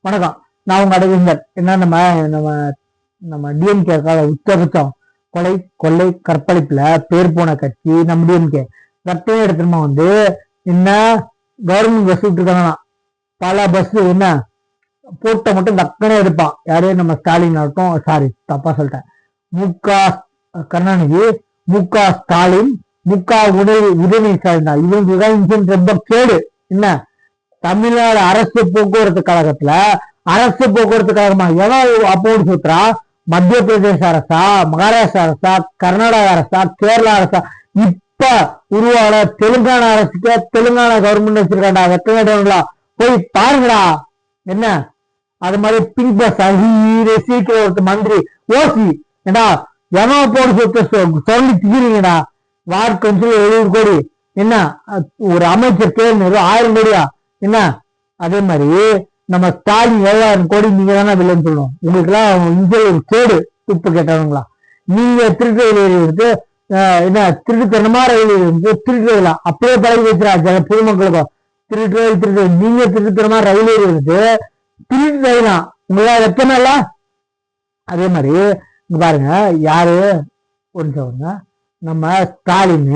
வணக்கம். நான் உங்க அடவிந்தர். என்ன நம்ம நம்ம நம்ம டிஎம்கேக்காக உச்சபட்சம் கொலை கொள்ளை கற்பழிப்புல பேர் போன கட்சி நம்ம டிஎம்கே. ரத்தம் எடுத்துமா என்ன கவர்மெண்ட் பஸ் விட்டுருக்காங்கன்னா பல பஸ் என்ன போட்ட மட்டும் தக்கனே எடுப்பான். யாரு நம்ம ஸ்டாலின் ஆகட்டும், சாரி தப்பா சொல்லிட்டேன், முக கருணாநிதி, முக ஸ்டாலின், முக உதயநிதி ஸ்டாலின் தான். இவங்களுக்கு ரொம்ப கேடு. என்ன தமிழ்நாடு அரசு போக்குவரத்து கழகத்துல அரசு போக்குவரத்து கழகமா எவன் அப்போது சுத்துறா? மத்திய பிரதேச அரசா, மகாராஷ்டிரா அரசா, கர்நாடகா அரசா, கேரளா அரசா, இப்ப உருவான தெலுங்கானா அரசுக்கு தெலுங்கானா கவர்மெண்ட் வச்சிருக்காண்டா. வெட்டா போய் பாருங்கடா. என்ன அது மாதிரி பிங்க் பஸ் சீக்கிரம் மந்திரி ஓசி ஏடா எவன் போடு சொத்து சொல்லி திக்கிறீங்கடா. வார்டு கவுன்சில் 70 கோடி, என்ன ஒரு அமைச்சர் கேள்வி 1000 கோடியா? என்ன அதே மாதிரி நம்ம ஸ்டாலின் 7000 கோடி நீங்க தானே வில்லன்னு சொல்லணும். உங்களுக்கு எல்லாம் இங்க ஒரு கேடு துப்பு கேட்டவங்களா? நீங்க திருட்டு இருக்கு என்ன திருட்டுத்தனமா ரயில் இருக்கு திருட்டுலாம் அப்படியே பழகி வச்சுரா பொதுமக்களுக்கும். திருட்டு நீங்க திருட்டுத்தனமா ரயில் இருக்கு திருட்டு ரயிலாம் உங்களா வெக்கமே இல்ல. அதே மாதிரி இங்க பாருங்க யாரு ஒன்று நம்ம ஸ்டாலின்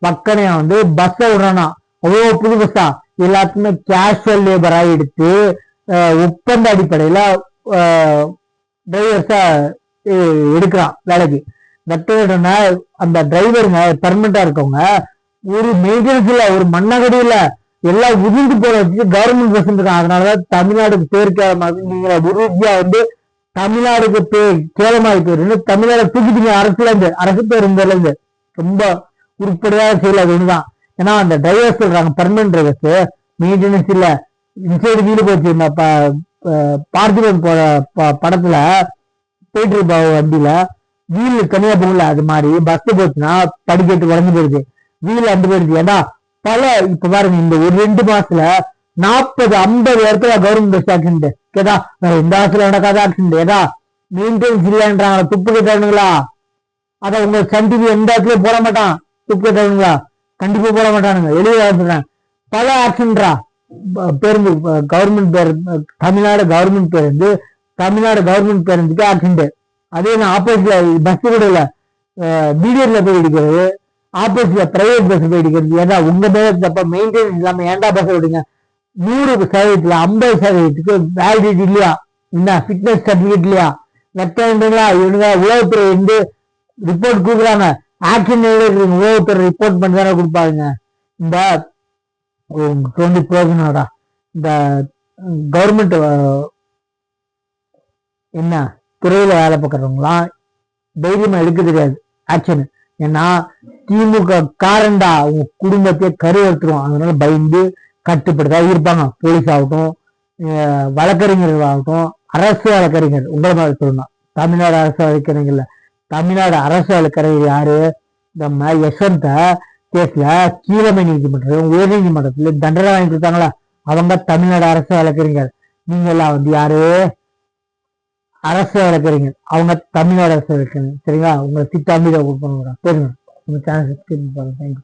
வக்கனையா பஸ்ஸ விடணும். அவ்வளோ புது பஸ்ஸா எல்லாத்துக்குமே கேஷுவல் லேபரா எடுத்து ஒப்பந்த அடிப்படையில டிரைவர்ஸா எடுக்கிறான் வேலைக்கு. அந்த டிரைவருங்க பெர்மனண்டா இருக்கவங்க ஒரு மெயின்டெனன்ஸ் இல்ல, ஒரு மண்ணகடி இல்ல, எல்லாம் உதிர்ந்து போன வச்சு கவர்மெண்ட் பஸ் இருக்காங்க. அதனாலதான் தமிழ்நாடுக்கு பேர் கேவலமாக நீங்க உறுதியா தமிழ்நாடுக்கு பேர் கேவலமாக பேரு தமிழ்நாடு தூக்கிட்டீங்க. அரசு பேருந்துல இருந்து ரொம்ப உருப்படியாக செய்யல. அது ஒண்ணுதான். ஏன்னா அந்த டிரைவர்ஸ் சொல்றாங்க பெர்மனன்ட் டிரைவர்ஸ் மெயின்டெனன்ஸ் இல்ல. இன்சைடு வீடு போச்சு. பார்த்திபன் போற படத்துல போயிட்டு இருப்பா வண்டியில வீல் தனியா போகல. அது மாதிரி பஸ் போச்சுன்னா படிக்கட்டு உடஞ்சு போயிடுது, வீல் அண்டு போயிடுது. ஏன்னா பல இப்ப பாருங்க இந்த ஒரு 2 மாசத்துல 40-50 இடத்துல கவர்மெண்ட் பஸ் ஆக்சிடென்ட் கேட்டா இந்த மாசத்துல நடக்காத ஆக்சிடென்ட். ஏதா மெயின்டெனன்ஸ் இல்லைன்றாங்க, துப்பு கேட்டானுங்களா? அத உங்க சன் டிவி எந்த இடத்துலயும் போட மாட்டான். துப்பு கேட்டானுங்களா? கண்டிப்பா போட மாட்டானுங்க. வெளியே சொல்றேன் பல ஆக்சிடென்ட்ரா பேருந்து கவர்மெண்ட் பேருந்து தமிழ்நாடு கவர்மெண்ட் பேருந்து தமிழ்நாடு கவர்மெண்ட் பேருந்துக்கு ஆக்சிடென்ட். அதே நான் ஆப்போசிட்ல பஸ் கூட இல்ல பிடிஆர்ல போய் இடிக்கிறது, ஆப்போசிட்ல பிரைவேட் பஸ் போய் இடிக்கிறது. ஏன்னா உங்க மேல தப்ப மெயின்டெனன்ஸ் இல்லாம ஏன்டா பஸ் விடுங்க? 100% 50% வேலிடிட்டி இல்லையா? என்ன ஃபிட்னஸ் சர்டிபிகேட் இல்லையா? வெட்டா இவனுங்க உளவுத்துறை ரிப்போர்ட் கொடுக்குறாங்க. ஆக்சிடென்ட் உளவுத்துறை ரிப்போர்ட் பண்ணி தானே கொடுப்பாங்க. இந்த 20 பிரயோஜனடா இந்த கவர்மெண்ட் என்ன துறையில வேலை பார்க்கறவங்களாம் தைரியமா எடுக்க தெரியாது ஆக்ஷன். ஏன்னா திமுக காரண்டா அவங்க குடும்பத்தையே கருவறுத்துரும். அதனால பயந்து கட்டுப்படுத்தா இருப்பாங்க. போலீஸ் ஆகட்டும், வழக்கறிஞர்கள் ஆகட்டும், அரசு வழக்கறிஞர் உங்களை மாதிரி சொல்லணும். தமிழ்நாடு அரசு வழக்கறிஞர்ல தமிழ்நாடு அரசு வழக்கறிஞர் யாரு? நம்ம யஷ்வந்த கேஸ்ல கீழமை நீதிமன்றம் உயர் நீதிமன்றத்துல தண்டனை வாங்கி கொடுத்தாங்களா? அவங்க தமிழ்நாடு அரசு வழக்கறிஞர். நீங்க எல்லாம் யாரு? அரசு வழக்கறிஞர். அவங்க தமிழ்நாடு அரசு வழக்கறிஞர். சரிங்களா? உங்களை திட்டாமி பண்ணுறேன். தெரியுங்க உங்க சேனல் சப்ஸ்கிரைப் பண்ணுங்க. தேங்க்யூ.